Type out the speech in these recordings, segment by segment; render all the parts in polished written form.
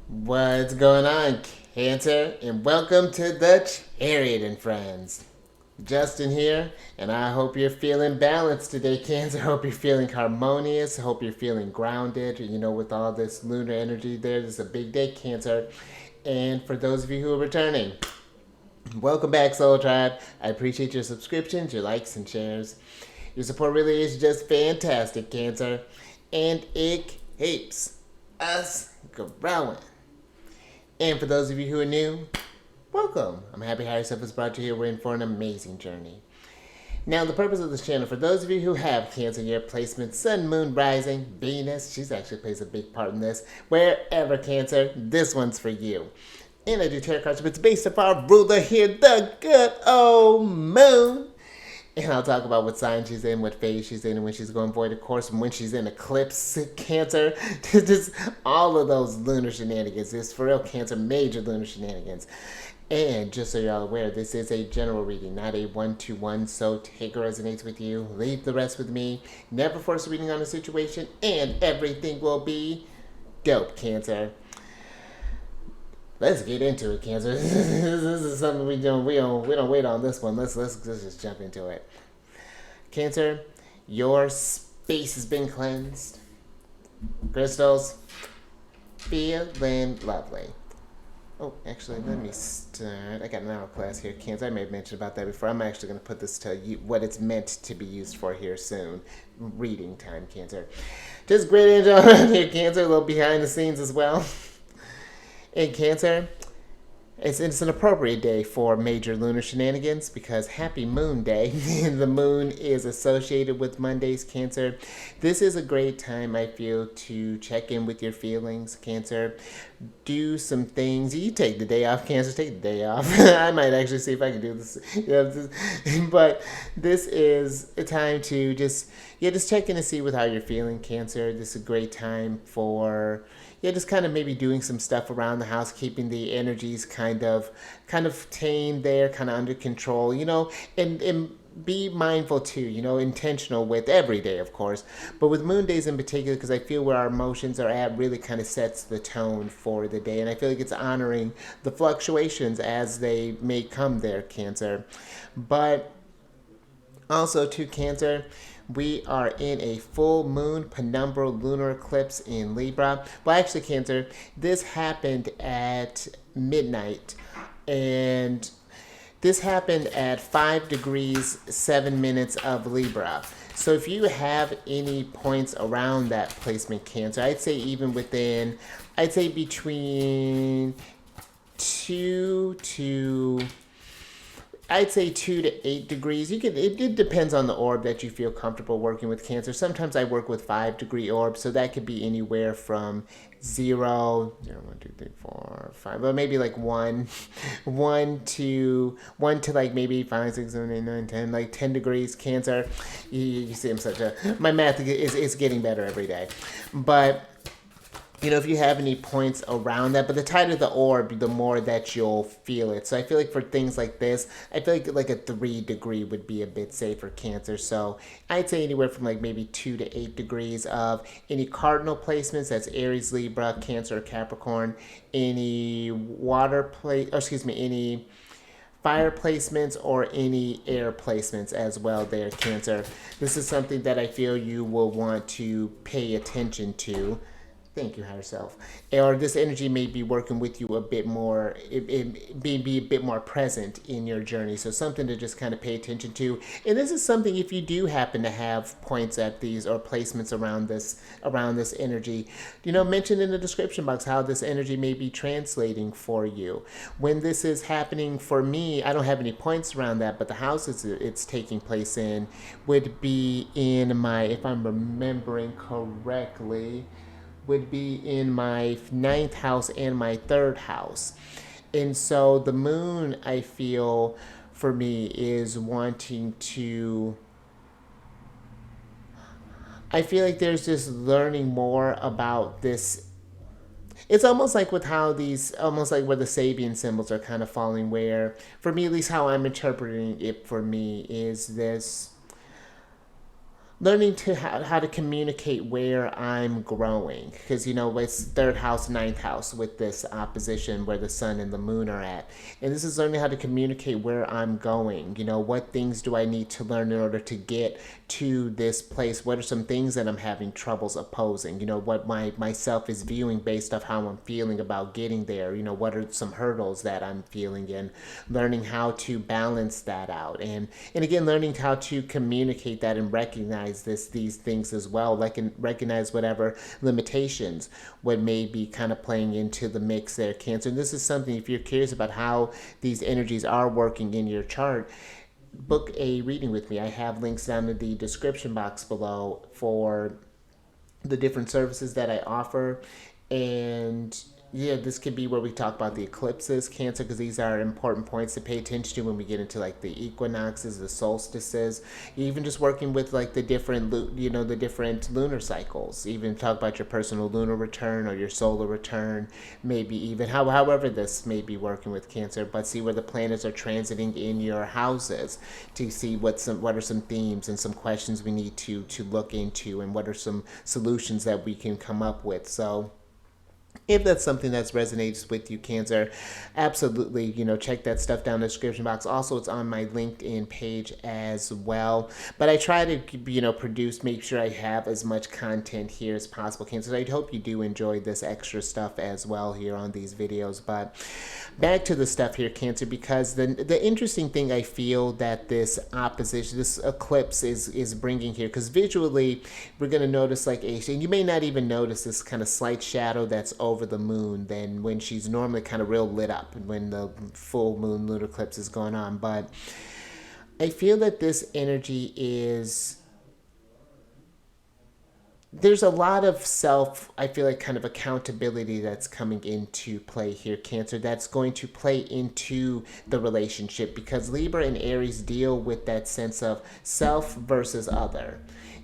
What's going on, Cancer? And welcome to the Chariot Friends. Justin here, and I hope you're feeling balanced today, Cancer. Hope you're feeling harmonious. Hope you're feeling grounded. You know, with all this lunar energy there, this is a big day, Cancer. And for those of you who are returning, welcome back, Soul Tribe. I appreciate your subscriptions, your likes, and shares. Your support really is just fantastic, Cancer. And it keeps us growing. And for those of you who are new, welcome. I'm happy Higher Self has brought you here. We're in for an amazing journey. Now, the purpose of this channel, for those of you who have Cancer year placements, Sun, Moon, Rising, Venus, she's actually plays a big part in this. Wherever Cancer, this one's for you. And I do tarot cards, but it's based off our ruler here, the good old Moon. And I'll talk about what sign she's in, what phase she's in, and when she's going void, of course, and when she's in eclipse, Cancer. Just all of those lunar shenanigans. It's for real, Cancer, major lunar shenanigans. And just so you're all aware, this is a general reading, not a one-to-one, so take what resonates with you, leave the rest with me. Never force a reading on a situation, and everything will be dope, Cancer. Let's get into it, Cancer. This is something we don't wait on this one. Let's just jump into it. Cancer, your space has been cleansed. Crystals, feeling lovely. Oh, actually, let me start. I got an hour class here, Cancer. I may have mentioned about that before. I'm actually going to put this to you, what it's meant to be used for here soon. Reading time, Cancer. Just great angel around here, Cancer. A little behind the scenes as well. In Cancer, it's an appropriate day for major lunar shenanigans because Happy Moon Day. The moon is associated with Monday's, Cancer. This is a great time, I feel, to check in with your feelings, Cancer. Do some things. You take the day off, Cancer. Take the day off. I might actually see if I can do this. But this is a time to just check in and see with how you're feeling, Cancer. This is a great time for just kind of maybe doing some stuff around the house, keeping the energies kind of tame there, kind of under control, and be mindful too, intentional with every day, of course, but with moon days in particular, because I feel where our emotions are at really kind of sets the tone for the day, and I feel like it's honoring the fluctuations as they may come there, Cancer. But also, to Cancer, we are in a full moon penumbral lunar eclipse in Libra. Well, actually, Cancer, this happened at midnight, and this happened at 5 degrees 7 minutes of Libra. So if you have any points around that placement, Cancer, I'd say even within, I'd say between 2 to I'd say 2 to 8 degrees. It depends on the orb that you feel comfortable working with, Cancer. Sometimes I work with 5-degree orbs, so that could be anywhere from 0, 1, 2, 3, 4, 5, but maybe like 1, 1 to like maybe 5, 6, 7, 8, 9, 10, like 10 degrees, Cancer. You see, my math is getting better every day. But if you have any points around that, but the tighter the orb, the more that you'll feel it. So I feel like for things like this, I feel like a 3-degree would be a bit safer, Cancer. So I'd say anywhere from like maybe 2 to 8 degrees of any cardinal placements, that's Aries, Libra, Cancer, Capricorn, any any fire placements or any air placements as well there, Cancer. This is something that I feel you will want to pay attention to. Thank you, higher self. Or this energy may be working with you a bit more, be a bit more present in your journey. So something to just kind of pay attention to. And this is something, if you do happen to have points at these or placements around this energy, mention in the description box how this energy may be translating for you. When this is happening for me, I don't have any points around that, but the house it's taking place in would be in my, if I'm remembering correctly, would be in my 9th house and my 3rd house. And so the moon, I feel, for me, is wanting to, I feel like there's just learning more about this. It's almost like with how almost like where the Sabian symbols are kind of falling, where, for me, at least how I'm interpreting it for me, is this learning to how to communicate where I'm growing, because it's third house, ninth house with this opposition where the sun and the moon are at, and this is learning how to communicate where I'm going. What things do I need to learn in order to get to this place? What are some things that I'm having troubles opposing? What myself is viewing based off how I'm feeling about getting there. What are some hurdles that I'm feeling, and learning how to balance that out, and again learning how to communicate that and recognize these things as well, like, and recognize whatever limitations what may be kind of playing into the mix there, Cancer. And this is something, if you're curious about how these energies are working in your chart, book a reading with me. I have links down in the description box below for the different services that I offer. And yeah, this could be where we talk about the eclipses, Cancer, because these are important points to pay attention to when we get into like the equinoxes, the solstices, even just working with like the different, the different lunar cycles. Even talk about your personal lunar return or your solar return, maybe even however this may be working with Cancer. But see where the planets are transiting in your houses to see what are some themes and some questions we need to look into, and what are some solutions that we can come up with. So if that's something that resonates with you, Cancer, absolutely, check that stuff down in the description box. Also, it's on my LinkedIn page as well. But I try to, make sure I have as much content here as possible, Cancer. I hope you do enjoy this extra stuff as well here on these videos. But back to the stuff here, Cancer, because the interesting thing I feel that this opposition, this eclipse is bringing here, because visually we're going to notice like and you may not even notice this kind of slight shadow that's over the moon than when she's normally kind of real lit up when the full moon lunar eclipse is going on. But I feel that this energy there's a lot of I feel like kind of accountability that's coming into play here, Cancer, that's going to play into the relationship, because Libra and Aries deal with that sense of self versus other,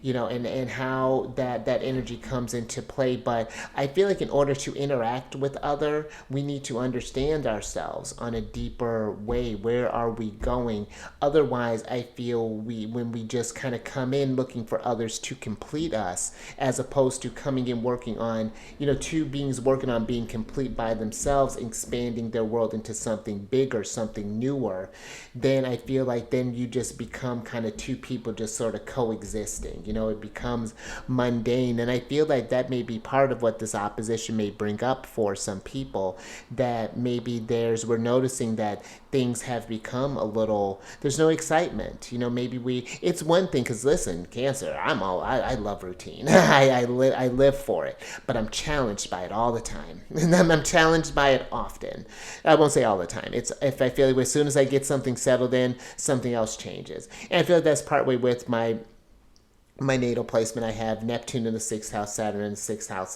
and how that energy comes into play. But I feel like in order to interact with other, we need to understand ourselves on a deeper way. Where are we going? Otherwise, I feel when we just kind of come in looking for others to complete us, as opposed to coming in working on, two beings working on being complete by themselves, expanding their world into something bigger, something newer, then I feel like then you just become kind of two people just sort of coexisting. It becomes mundane. And I feel like that may be part of what this opposition may bring up for some people, that maybe we're noticing that things have become a little, there's no excitement. Maybe it's one thing, because listen, Cancer, I love routine. I live for it, but I'm challenged by it all the time. And I'm challenged by it often. I won't say all the time. It's if I feel like as soon as I get something settled in, something else changes. And I feel like that's partway with my natal placement. I have Neptune in the 6th house, Saturn in the 6th house.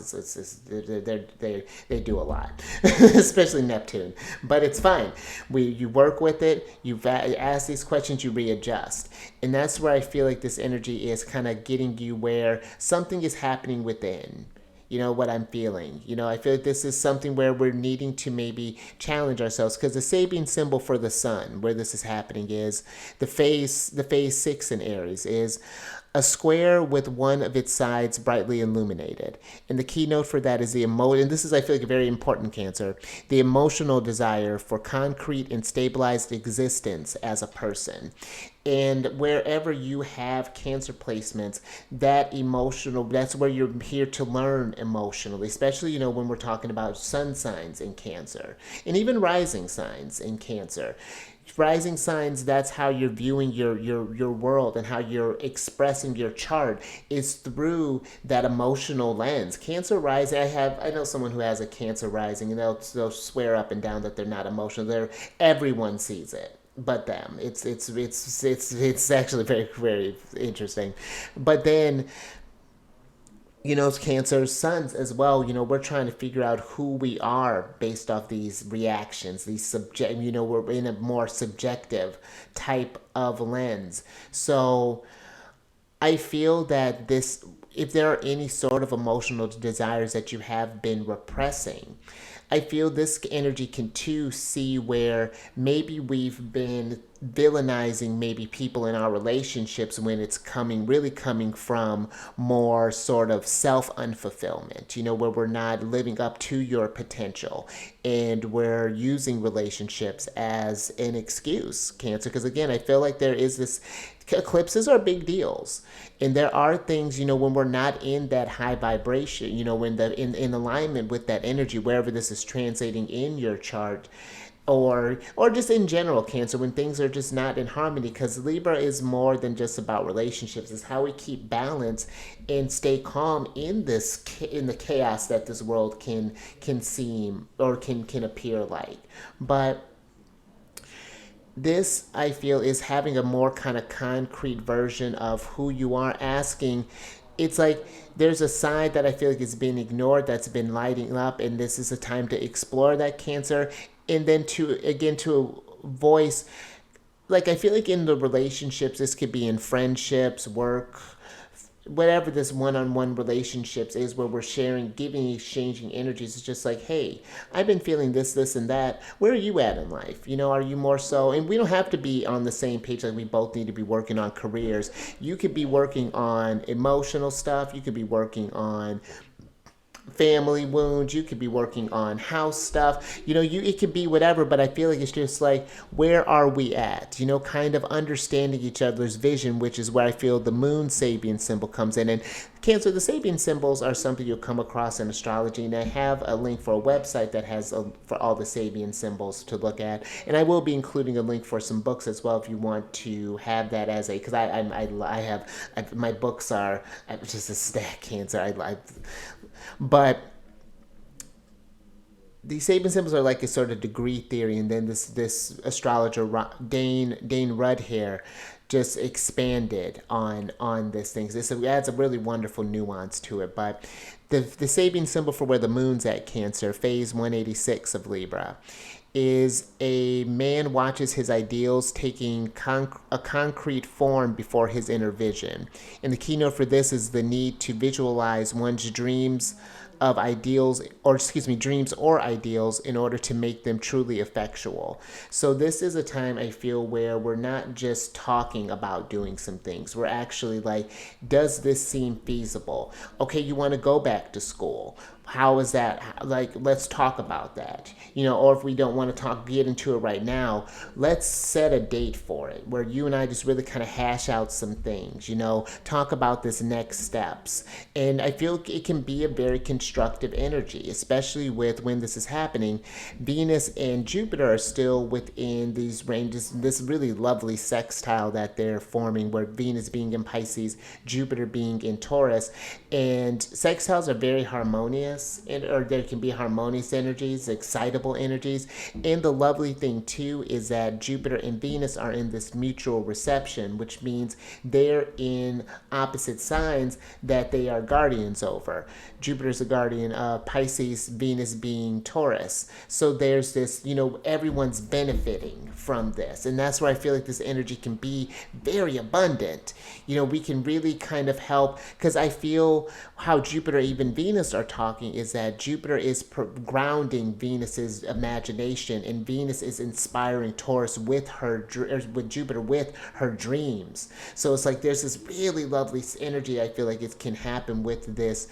They do a lot, especially Neptune. But it's fine. You work with it. You ask these questions. You readjust, and that's where I feel like this energy is kind of getting you, where something is happening within. What I'm feeling. I feel like this is something where we're needing to maybe challenge ourselves, because the Sabian symbol for the sun, where this is happening, is the phase 6 in Aries is a square with one of its sides brightly illuminated. And the keynote for that is and this is, I feel like, a very important, Cancer, the emotional desire for concrete and stabilized existence as a person. And wherever you have Cancer placements, that's where you're here to learn emotionally, especially, when we're talking about sun signs in Cancer, and even rising signs in Cancer. Rising signs, that's how you're viewing your world, and how you're expressing your chart is through that emotional lens. Cancer rising, I know someone who has a Cancer rising, and they'll swear up and down that they're not emotional. Everyone sees it but them. It's actually very, very interesting. But then, Cancer suns as well, we're trying to figure out who we are based off these reactions, we're in a more subjective type of lens. So I feel that if there are any sort of emotional desires that you have been repressing, I feel this energy can too see where maybe we've been villainizing maybe people in our relationships when it's really coming from more sort of self unfulfillment, where we're not living up to your potential and we're using relationships as an excuse, Cancer. Because again, I feel like there is this, eclipses are big deals. And there are things, when we're not in that high vibration, when in alignment with that energy, wherever this is translating in your chart, or just in general, Cancer, when things are just not in harmony, because Libra is more than just about relationships. It's how we keep balance and stay calm in the chaos that this world can seem or can appear like. But this, I feel, is having a more kind of concrete version of who you are, asking. It's like there's a side that I feel like is being ignored, that's been lighting up, and this is a time to explore that, Cancer. And then to voice, like, I feel like in the relationships, this could be in friendships, work, whatever this one-on-one relationships is, where we're sharing, giving, exchanging energies. It's just like, hey, I've been feeling this and that. Where are you at in life? Are you more so, and we don't have to be on the same page, like we both need to be working on careers. You could be working on emotional stuff. You could be working on family wounds. You could be working on house stuff. It could be whatever. But I feel like it's just like, where are we at? Kind of understanding each other's vision, which is where I feel the moon Sabian symbol comes in. And Cancer, the Sabian symbols are something you'll come across in astrology, and I have a link for a website that has for all the Sabian symbols to look at, and I will be including a link for some books as well if you want to have that as a, because my books are just a stack, Cancer. But these Sabian symbols are like a sort of degree theory, and then this astrologer Dane Rudd here just expanded on this thing. This adds a really wonderful nuance to it. But the Sabian symbol for where the moon's at, Cancer, phase 186 of Libra, is a man watches his ideals taking a concrete form before his inner vision. And the keynote for this is the need to visualize one's dreams of ideals, or excuse me, dreams or ideals, in order to make them truly effectual. So this is a time, I feel, where we're not just talking about doing some things. We're actually like, does this seem feasible? Okay, you want to go back to school. How is that? Like, let's talk about that. Or if we don't want to get into it right now, let's set a date for it where you and I just really kind of hash out some things, talk about this next steps. And I feel it can be a very constructive energy, especially with when this is happening. Venus and Jupiter are still within these ranges, this really lovely sextile that they're forming, where Venus being in Pisces, Jupiter being in Taurus. And sextiles are very harmonious, or there can be harmonious energies, excitable energies. And the lovely thing too is that Jupiter and Venus are in this mutual reception, which means they're in opposite signs that they are guardians over. Jupiter's a guardian of Pisces, Venus being Taurus. So there's this, everyone's benefiting from this. And that's where I feel like this energy can be very abundant. We can really kind of help, because I feel how Jupiter, even Venus, are talking is that Jupiter is grounding Venus's imagination, and Venus is inspiring Taurus with Jupiter with her dreams. So it's like there's this really lovely energy, I feel like it can happen with this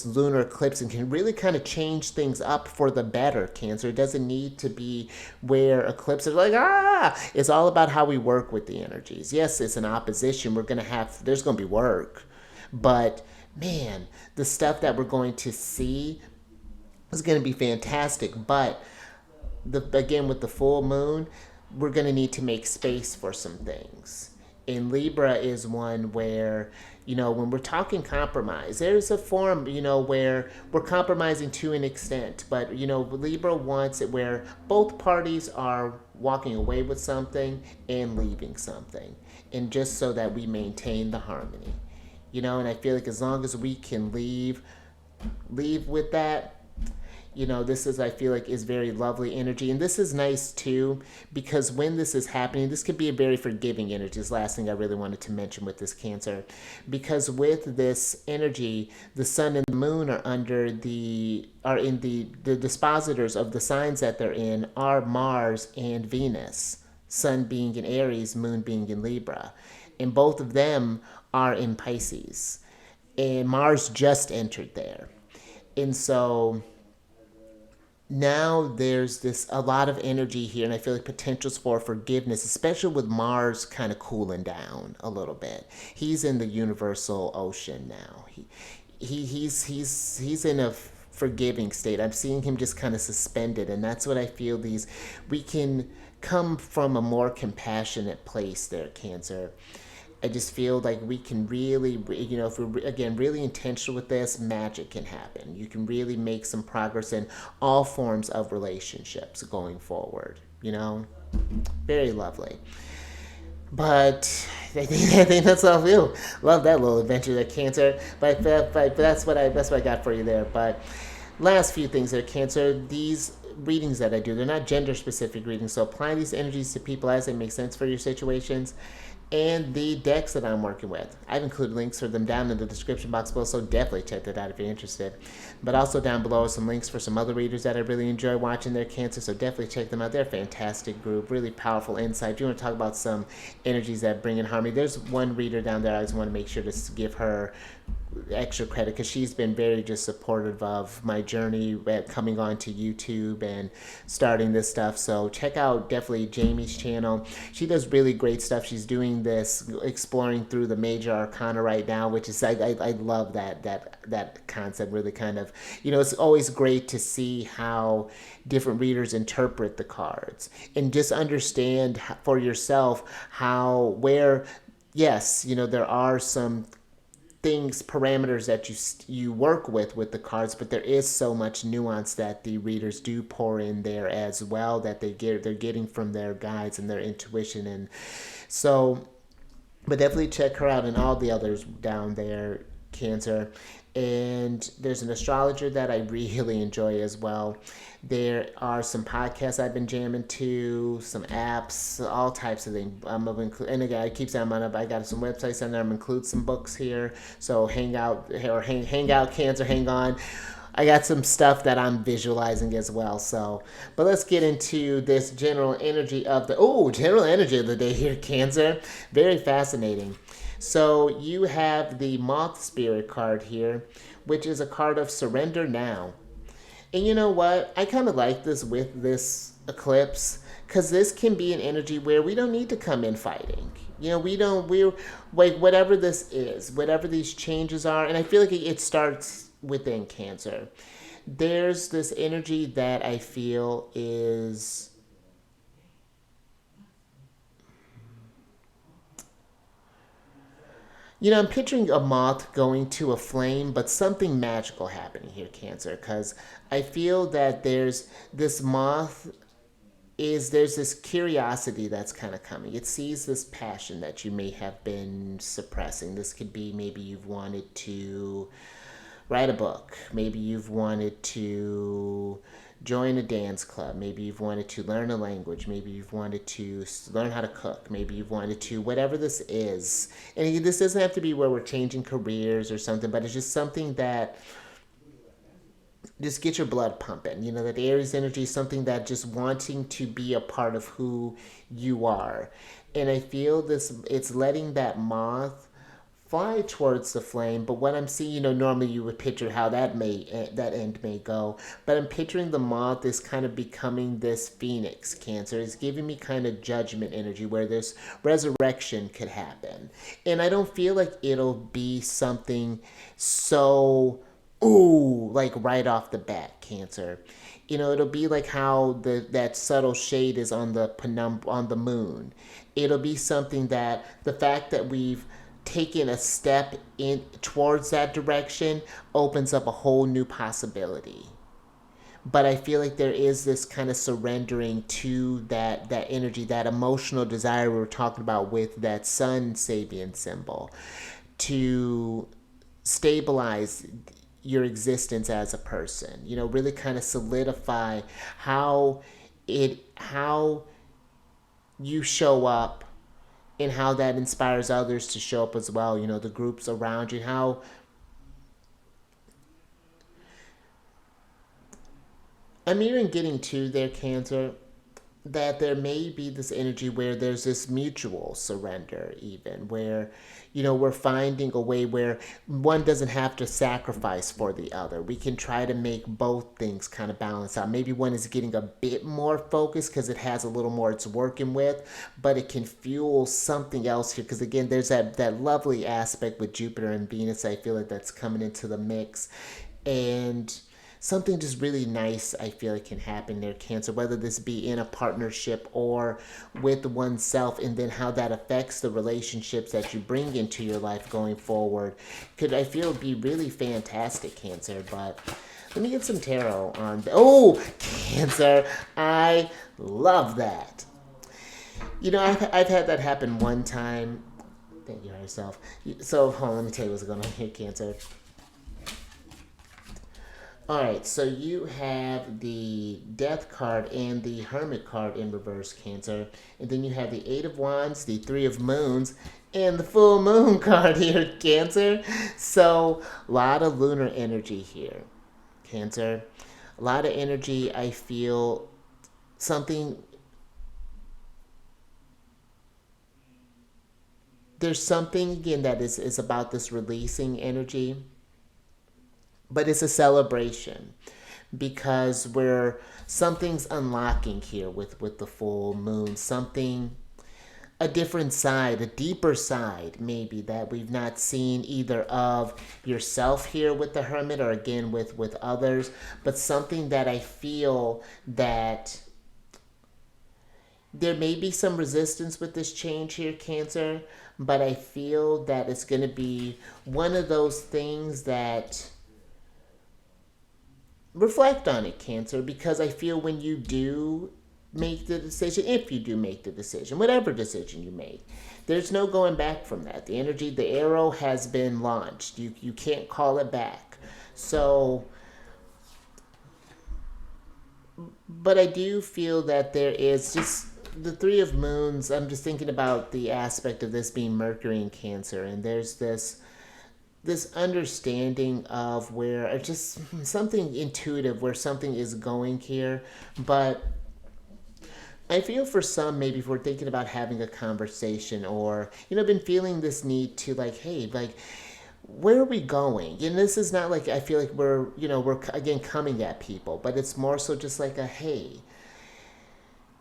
lunar eclipse, and can really kind of change things up for the better, Cancer. It doesn't need to be where eclipses are like, it's all about how we work with the energies. Yes, it's an opposition. There's going to be work, but man, the stuff that we're going to see is going to be fantastic. But again, with the full moon, we're going to need to make space for some things. And Libra is one where, when we're talking compromise, there's a form, where we're compromising to an extent. But, Libra wants it where both parties are walking away with something and leaving something. And just so that we maintain the harmony. And I feel like as long as we can leave with that, this is, I feel like, is very lovely energy. And this is nice too, because when this is happening, this could be a very forgiving energy. This last thing I really wanted to mention with this, Cancer, because with this energy, the sun and the moon are in the dispositors of the signs that they're in are Mars and Venus. Sun being in Aries, Moon being in Libra. And both of them are in Pisces. And Mars just entered there. And so now there's this a lot of energy here, and I feel like potentials for forgiveness, especially with Mars kind of cooling down a little bit. He's in the universal ocean now. He's in a forgiving state. I'm seeing him just kind of suspended, and that's what I feel. These we can come from a more compassionate place there, Cancer. I just feel like we can really, if we're, again, really intentional with this, magic can happen. You can really make some progress in all forms of relationships going forward, Very lovely. But I think that's all I feel. Love that little adventure there, Cancer. But that's what I got for you there. But last few things there, Cancer. These readings that I do, they're not gender specific readings. So apply these energies to people as they make sense for your situations. And the decks that I'm working with, I've included links for them down in the description box below, so definitely check that out if you're interested. But also down below are some links for some other readers that I really enjoy watching their Cancer, so definitely check them out. They're a fantastic group, really powerful insight. If you want to talk about some energies that bring in harmony, there's one reader down there I just want to make sure to give her extra credit because she's been very just supportive of my journey at coming on to YouTube and starting this stuff. So check out definitely Jamie's channel. She does really great stuff. She's doing this exploring through the major arcana right now, which is I love that concept. Really kind of, it's always great to see how different readers interpret the cards and just understand for yourself where yes, there are some parameters that you work with the cards, but there is so much nuance that the readers do pour in there as well that they're getting from their guides and their intuition. And so, but definitely check her out and all the others down there, Cancer. And there's an astrologer that I really enjoy as well. There are some podcasts I've been jamming to, some apps, all types of things. And again, I keep saying I got some websites on there. I'm include some books here. So hang out, Cancer, hang on. I got some stuff that I'm visualizing as well. So, but let's get into this general energy of the day here, Cancer. Very fascinating. So you have the Moth Spirit card here, which is a card of surrender now. And you know what? I kind of like this with this eclipse because this can be an energy where we don't need to come in fighting. We're like, whatever this is, whatever these changes are, and I feel like it starts within Cancer. There's this energy that I feel is I'm picturing a moth going to a flame, but something magical happening here, Cancer, because I feel that there's this there's this curiosity that's kind of coming. It sees this passion that you may have been suppressing. This could be maybe you've wanted to write a book. Maybe you've wanted to join a dance club. Maybe you've wanted to learn a language. Maybe you've wanted to learn how to cook. Maybe you've wanted to, whatever this is. And this doesn't have to be where we're changing careers or something, but it's just something that just get your blood pumping. That Aries energy is something that just wanting to be a part of who you are. And I feel it's letting that moth fly towards the flame, but what I'm seeing, normally you would picture how that end may go, but I'm picturing the moth is kind of becoming this phoenix, Cancer. It's giving me kind of judgment energy where this resurrection could happen. And I don't feel like it'll be something so, like right off the bat, Cancer. It'll be like how that subtle shade is on the moon. It'll be something that the fact that we've taking a step in towards that direction opens up a whole new possibility. But I feel like there is this kind of surrendering to that energy, that emotional desire we were talking about with that sun Sabian symbol, to stabilize your existence as a person. Really kind of solidify how you show up and how that inspires others to show up as well. The groups around you, how I'm even getting to their Cancer. that there may be this energy where there's this mutual surrender, even where, we're finding a way where one doesn't have to sacrifice for the other. We can try to make both things kind of balance out. Maybe one is getting a bit more focused because it has a little more it's working with, but it can fuel something else here. Because again, there's that lovely aspect with Jupiter and Venus. I feel like that's coming into the mix. And something just really nice I feel like can happen there, Cancer, whether this be in a partnership or with oneself, and then how that affects the relationships that you bring into your life going forward could, I feel, be really fantastic, Cancer. But let me get some tarot on. Oh, Cancer, I love that. I've had that happen one time. Thank you, yourself. So, hold on, let me tell you what's going on here, Cancer. All right, so you have the Death card and the Hermit card in reverse, Cancer. And then you have the Eight of Wands, the Three of Moons, and the Full Moon card here, Cancer. So, a lot of lunar energy here, Cancer. A lot of energy, I feel. Something. There's something, again, that is about this releasing energy, but it's a celebration because we're something's unlocking here with the full moon, something, a different side, a deeper side maybe that we've not seen either of yourself here with the Hermit or again with others, but something that I feel that there may be some resistance with this change here, Cancer, but I feel that it's going to be one of those things that reflect on it, Cancer, because I feel when you do make the decision, if you do make the decision, whatever decision you make, there's no going back from that. The energy, the arrow has been launched. You can't call it back. So, but I do feel that there is just the Three of Moons. I'm just thinking about the aspect of this being Mercury in Cancer, and there's this understanding of where just something intuitive where something is going here. But I feel for some, maybe if we're thinking about having a conversation or been feeling this need to, like, hey, like, where are we going? And this is not like I feel like we're again coming at people, but it's more so just like a hey,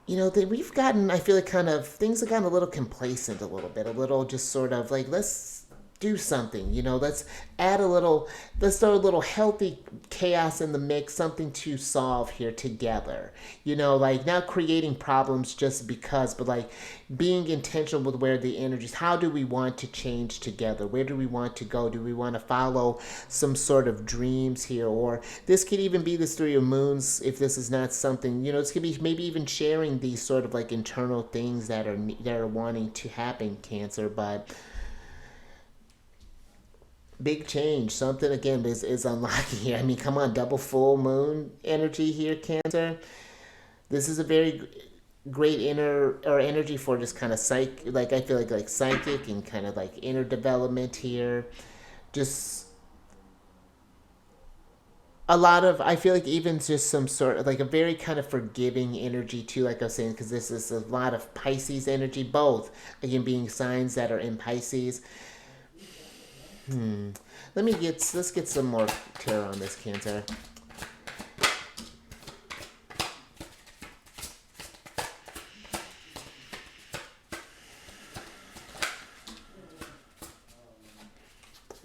we've gotten, I feel like, kind of things have gotten a little complacent, a little bit, a little just sort of like, let's do something, let's let's throw a little healthy chaos in the mix, something to solve here together, like not creating problems just because, but like being intentional with where the energies, how do we want to change together, where do we want to go, do we want to follow some sort of dreams here, or this could even be this Three of Moons, if this is not something, this could be maybe even sharing these sort of like internal things that are wanting to happen, Cancer. But big change, something again is unlocking here. I mean, come on, double full moon energy here, Cancer. This is a very great inner or energy for just kind of like I feel like psychic and kind of like inner development here. Just a lot of, I feel like, even just some sort of like a very kind of forgiving energy too, like I was saying, because this is a lot of Pisces energy, both again being signs that are in Pisces. Let's get some more tarot on this, Cancer.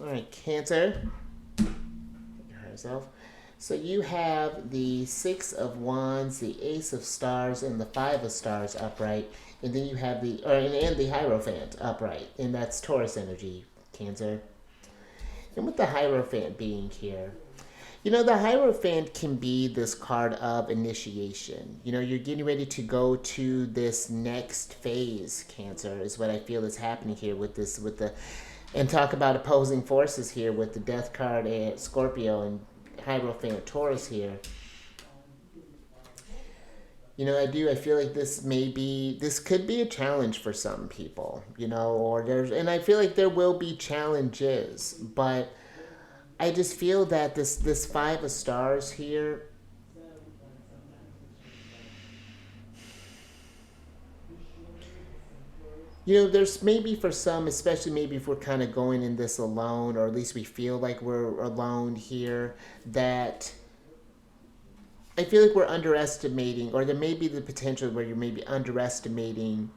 All right, Cancer. Herself. So you have the Six of Wands, the Ace of Stars, and the Five of Stars upright, and then you have and the Hierophant upright, and that's Taurus energy, Cancer. And with the Hierophant being here, the Hierophant can be this card of initiation. You're getting ready to go to this next phase, Cancer, is what I feel is happening here and talk about opposing forces here with the Death card and Scorpio and Hierophant Taurus here. I feel like this could be a challenge for some people, and I feel like there will be challenges, but I just feel that this Five of Stars here, there's maybe for some, especially maybe if we're kind of going in this alone, or at least we feel like we're alone here, that I feel like we're underestimating, or there may be the potential where you're maybe underestimating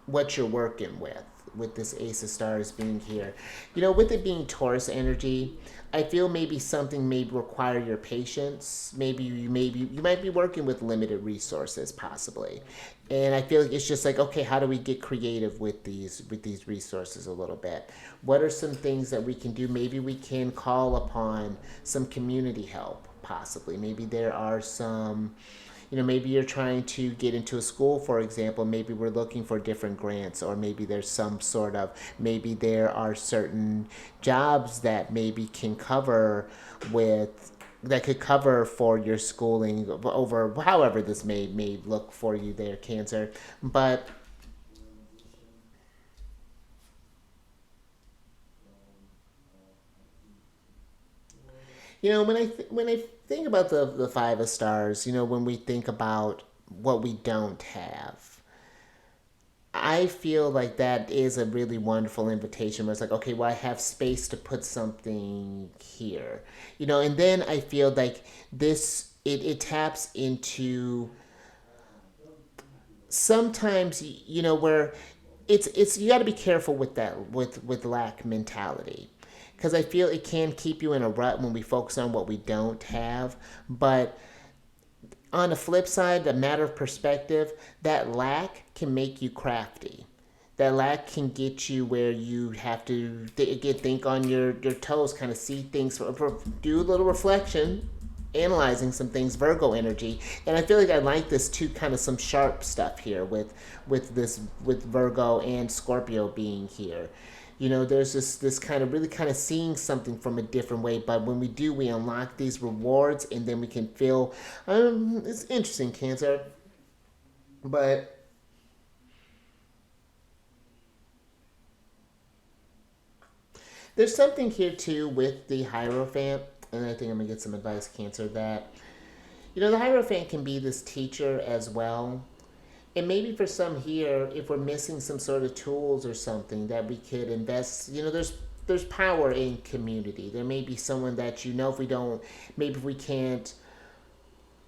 what you're working with this Ace of Stars being here. With it being Taurus energy, I feel maybe something may require your patience. Maybe you might be working with limited resources, possibly. And I feel like it's just like, okay, how do we get creative with these resources a little bit? What are some things that we can do? Maybe we can call upon some community help, possibly. Maybe there are some, maybe you're trying to get into a school, for example. Maybe we're looking for different grants, or maybe there's some sort of, maybe there are certain jobs that maybe can cover with, that could cover for your schooling over however this may look for you there, Cancer. But when I think about the Five of Stars, when we think about what we don't have, I feel like that is a really wonderful invitation where it's like, okay, well, I have space to put something here, and then I feel like it taps into sometimes, where it's you got to be careful with that, with lack mentality, because I feel it can keep you in a rut when we focus on what we don't have. But on the flip side, the matter of perspective, that lack can make you crafty. That lack can get you where you have to think on your toes, kind of see things, do a little reflection, analyzing some things, Virgo energy. And I feel like I like this too, kind of some sharp stuff here with Virgo and Scorpio being here. There's this kind of really kind of seeing something from a different way. But when we do, we unlock these rewards, and then we can feel, it's interesting, Cancer. But there's something here too with the Hierophant, and I think I'm gonna get some advice, Cancer, that the Hierophant can be this teacher as well. And maybe for some here, if we're missing some sort of tools or something that we could invest, there's power in community. There may be someone that, if we don't, maybe if we can't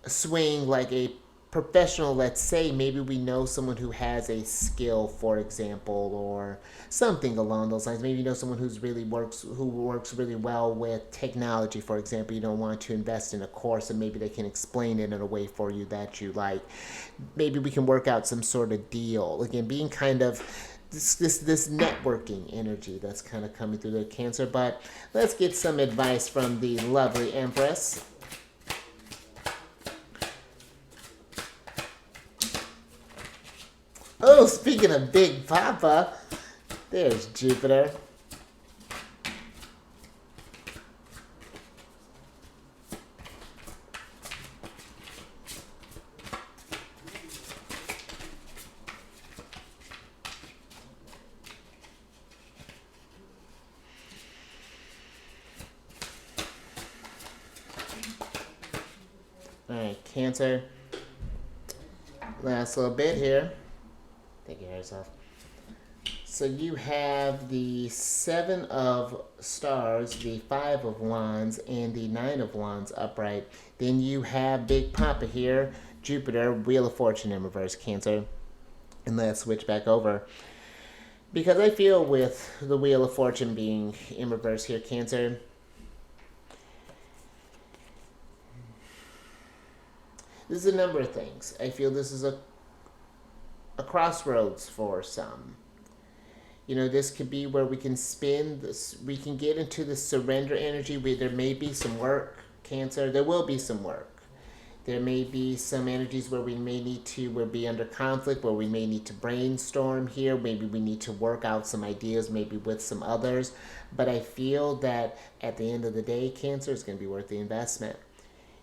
swing like a professional, let's say, maybe we know someone who has a skill, for example, or something along those lines. Maybe someone who works really well with technology, for example. You don't want to invest in a course, and maybe they can explain it in a way for you that you like. Maybe we can work out some sort of deal, again, being kind of this networking energy that's kind of coming through the Cancer. But let's get some advice from the lovely Empress. Oh, speaking of Big Papa, there's Jupiter. Alright, Cancer. Last little bit here. Take care of yourself. So you have the Seven of Stars, the Five of Wands, and the Nine of Wands upright. Then you have Big Papa here, Jupiter, Wheel of Fortune in reverse, Cancer. And let's switch back over. Because I feel with the Wheel of Fortune being in reverse here, Cancer, this is a number of things. I feel this is a crossroads for some. This could be where we can spin this, we can get into the surrender energy where there may be some work, Cancer. There will be some work. There may be some energies where we may need to, we'll be under conflict, where we may need to brainstorm here. Maybe we need to work out some ideas, maybe with some others. But I feel that at the end of the day, Cancer, is going to be worth the investment.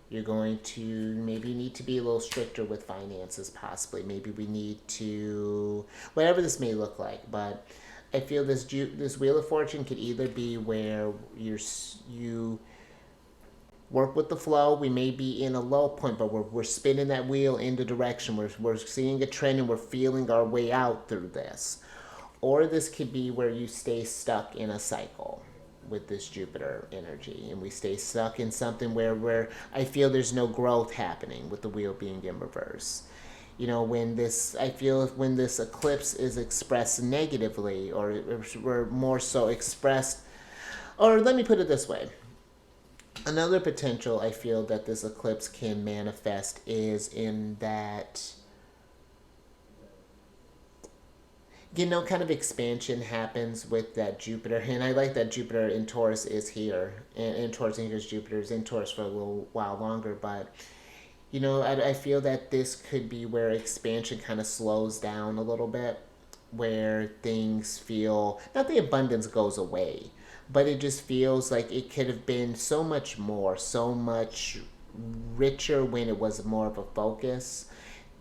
You're going to maybe need to be a little stricter with finances, possibly. Maybe we need to, whatever this may look like. But I feel this Wheel of Fortune could either be where you work with the flow. We may be in a low point, but we're spinning that wheel in the direction. We're seeing a trend and we're feeling our way out through this. Or this could be where you stay stuck in a cycle with this Jupiter energy, and we stay stuck in something where I feel there's no growth happening with the wheel being in reverse. You know, when this, I feel when this eclipse is expressed negatively, or more so expressed, or let me put it this way. Another potential I feel that this eclipse can manifest is in that, you know, kind of expansion happens with that Jupiter. And I like that Jupiter in Taurus is here. And Taurus, and here's Jupiter is in Taurus for a little while longer. But, you know, I feel that this could be where expansion kind of slows down a little bit. Where things feel, not the abundance goes away, but it just feels like it could have been so much more, so much richer when it was more of a focus.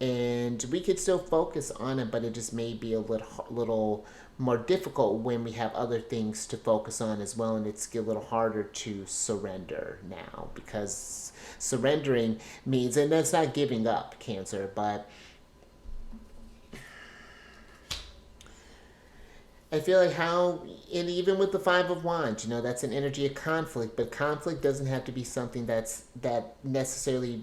And we could still focus on it, but it just may be a little more difficult when we have other things to focus on as well, and it's a little harder to surrender now, because surrendering means, and that's not giving up, Cancer, but I feel like how, and even with the Five of Wands, you know, that's an energy of conflict, but conflict doesn't have to be something that necessarily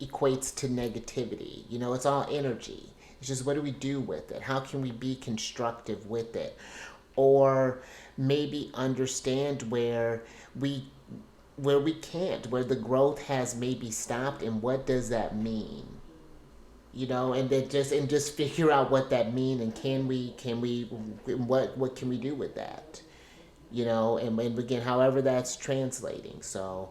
equates to negativity. You know, it's all energy. It's just, what do we do with it? How can we be constructive with it? Or maybe understand where we can't, where the growth has maybe stopped, and what does that mean? You know, and then just figure out what that mean, and what can we do with that? You know, and again, however that's translating. So,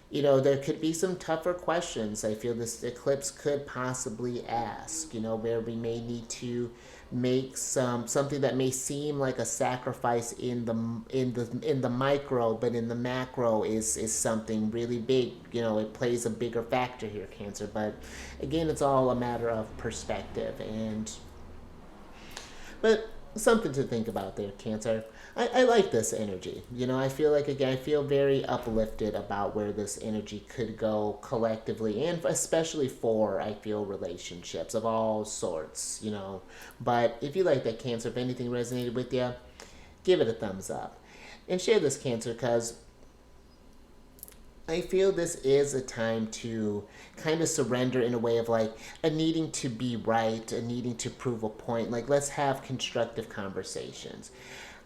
you know, there could be some tougher questions I feel this eclipse could possibly ask, you know, where we may need to make something that may seem like a sacrifice in the micro, but in the macro is something really big. You know, it plays a bigger factor here, Cancer. But again, it's all a matter of perspective, but something to think about there, Cancer. I like this energy. You know, I feel like, again, I feel very uplifted about where this energy could go collectively, and especially for, I feel, relationships of all sorts, you know. But if you like that, Cancer, if anything resonated with you, give it a thumbs up. And share this, Cancer, because I feel this is a time to kind of surrender in a way of like a needing to be right, a needing to prove a point. Like, let's have constructive conversations.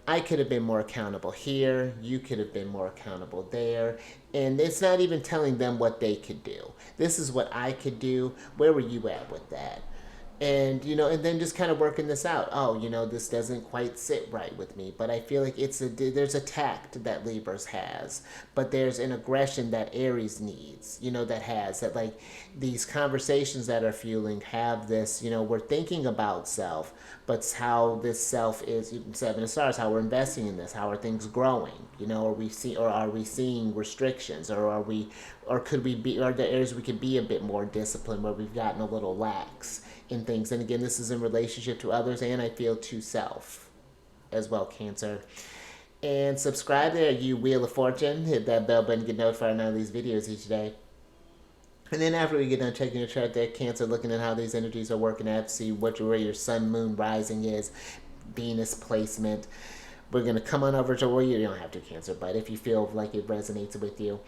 I could have been more accountable here. You could have been more accountable there. And it's not even telling them what they could do. This is what I could do. Where were you at with that? And, you know, and then just kind of working this out. Oh, you know, this doesn't quite sit right with me, but I feel like there's a tact that Libras has, but there's an aggression that Aries needs, you know, that like these conversations that are fueling have this, you know, we're thinking about self, but how this self is, Seven of Stars, how we're investing in this, how are things growing, you know, are we seeing restrictions, or could we be, are there areas we could be a bit more disciplined where we've gotten a little lax in things. And again, this is in relationship to others, and I feel to self as well, Cancer. And subscribe there, you Wheel of Fortune. Hit that bell button to get notified on all these videos each day. And then after we get done checking your chart there, Cancer, looking at how these energies are working out, see where your sun, moon, rising is, Venus placement. We're going to come on over to, well, you don't have to, Cancer, but if you feel like it resonates with you,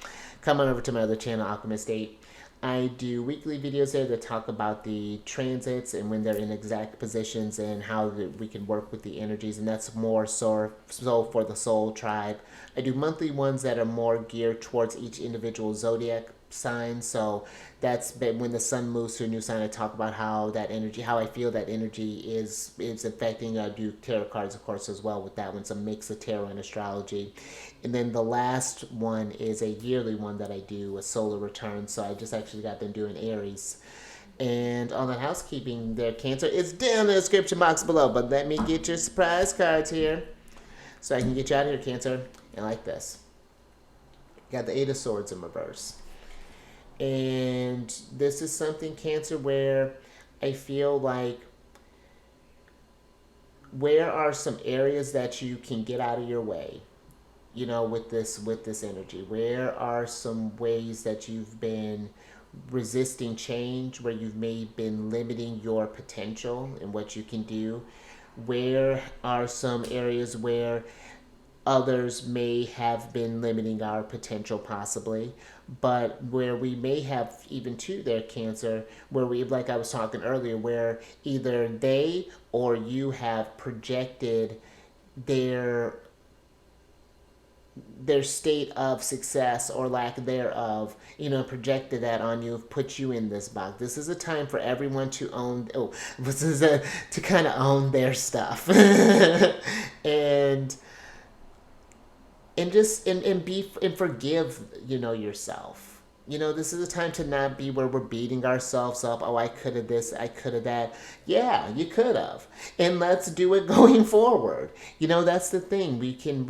come on over to my other channel, Alchemist 8. I do weekly videos there that talk about the transits and when they're in exact positions and how we can work with the energies, and that's more so for the soul tribe. I do monthly ones that are more geared towards each individual zodiac sign, so that's when the sun moves to a new sign. I talk about how that energy, how I feel that energy is affecting. I do tarot cards, of course, as well with that one. It's a mix of tarot and astrology. And then the last one is a yearly one that I do, a solar return. So I just actually got them doing Aries. And on the housekeeping there, Cancer, it's down in the description box below. But let me get your surprise cards here so I can get you out of here, Cancer. And like this. Got the Eight of Swords in reverse. And this is something, Cancer, where I feel like, where are some areas that you can get out of your way? with this energy? Where are some ways that you've been resisting change, where you've maybe been limiting your potential and what you can do? Where are some areas where others may have been limiting our potential, possibly, but where we may have even to their Cancer, where we, like I was talking earlier, where either they or you have projected their state of success or lack thereof, projected that on you, put you in this box. This is a time for everyone to own. Oh, this is to kind of own their stuff, and just and forgive yourself. This is a time to not be where we're beating ourselves up. Oh, I could have this, I could have that. Yeah, you could have, and let's do it going forward. That's the thing. We can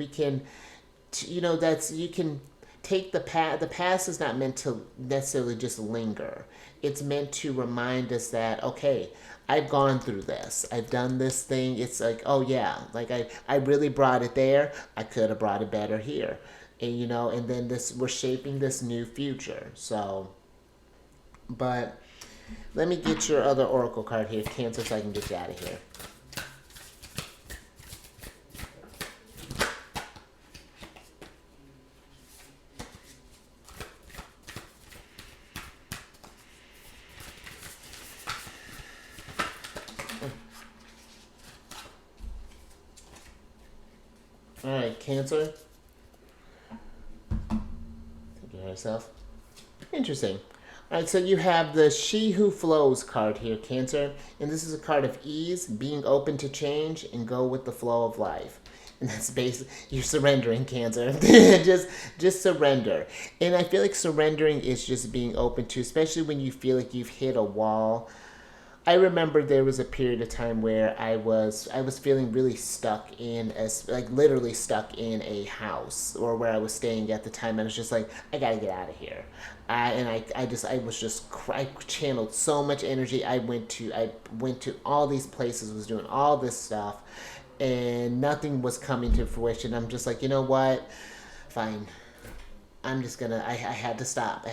that's, you can take the past. The past is not meant to necessarily just linger. It's meant to remind us that, okay, I've gone through this, I've done this thing. It's like, oh yeah, like I really brought it there, I could have brought it better here. And then we're shaping this new future. So, but let me get your other oracle card here, Cancer, so I can get you out of here. All right, Cancer. Take care of yourself. Interesting. All right, so you have the She Who Flows card here, Cancer, and this is a card of ease, being open to change, and go with the flow of life. And that's basically, you're surrendering, Cancer. just surrender. And I feel like surrendering is just being open to, especially when you feel like you've hit a wall. I remember there was a period of time where I was feeling really stuck in like literally stuck in a house, or where I was staying at the time. I was just like, I gotta get out of here. I channeled so much energy. I went to all these places, was doing all this stuff, and nothing was coming to fruition. I'm just like, you know what? Fine. I had to stop.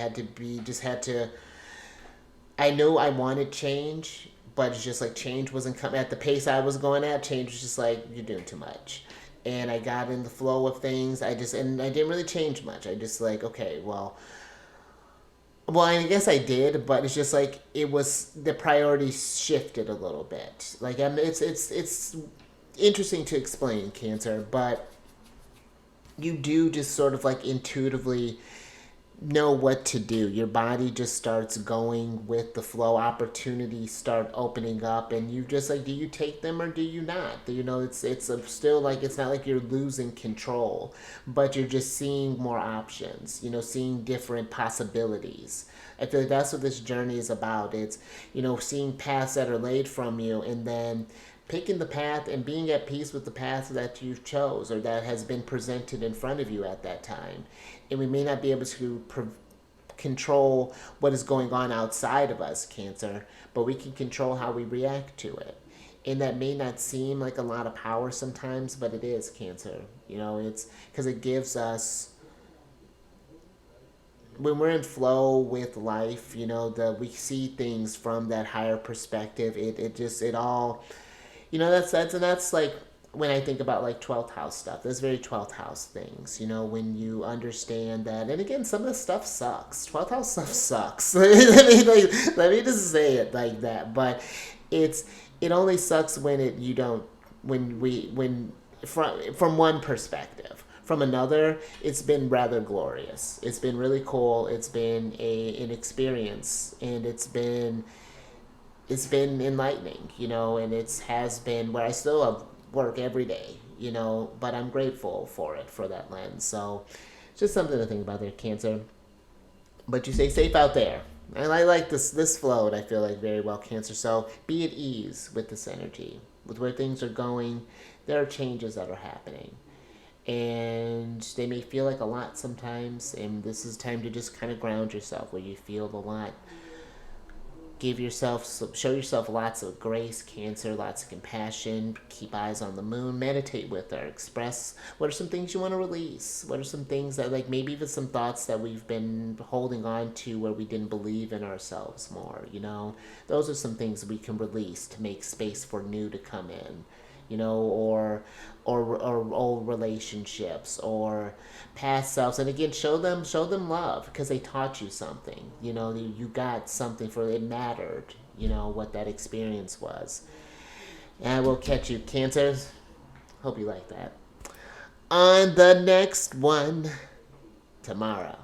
I knew I wanted change, but it's just like change wasn't coming at the pace I was going at. Change was just like, you're doing too much. And I got in the flow of things. And I didn't really change much. I just like, okay, well, I guess I did, but it's just like the priorities shifted a little bit. Like, it's interesting to explain, Cancer, but you do just sort of like intuitively know what to do. Your body just starts going with the flow. Opportunities start opening up, and you just like, do you take them or do you not? Still like, it's not like you're losing control, but you're just seeing more options. Seeing different possibilities. I feel like that's what this journey is about. It's seeing paths that are laid from you, and then picking the path and being at peace with the path that you've chose, or that has been presented in front of you at that time. And we may not be able to control what is going on outside of us, Cancer, but we can control how we react to it. And that may not seem like a lot of power sometimes, but it is, Cancer. It's because it gives us, when we're in flow with life, we see things from that higher perspective. It all, that's like, when I think about like 12th house stuff, that's very 12th house things, when you understand that. And again, some of the stuff sucks. 12th house stuff sucks. Let me just say it like that. But it only sucks when from one perspective. From another, it's been rather glorious. It's been really cool. It's been an experience, and it's been enlightening, and it has been where I still have work every day, but I'm grateful for it, for that lens. So just something to think about there, Cancer. But you stay safe out there. And I like this flowed, I feel like, very well, Cancer. So be at ease with this energy, with where things are going. There are changes that are happening, and they may feel like a lot sometimes, and this is time to just kind of ground yourself, where you feel a lot show yourself lots of grace, Cancer, lots of compassion. Keep eyes on the moon. Meditate with her. Express what are some things you want to release. What are some things that, like, maybe even some thoughts that we've been holding on to where we didn't believe in ourselves more. Those are some things we can release to make space for new to come in. Or old relationships or past selves. And again, show them love because they taught you something. You got something for it mattered. What that experience was. And I will catch you, Cancers. Hope you like that. On the next one tomorrow.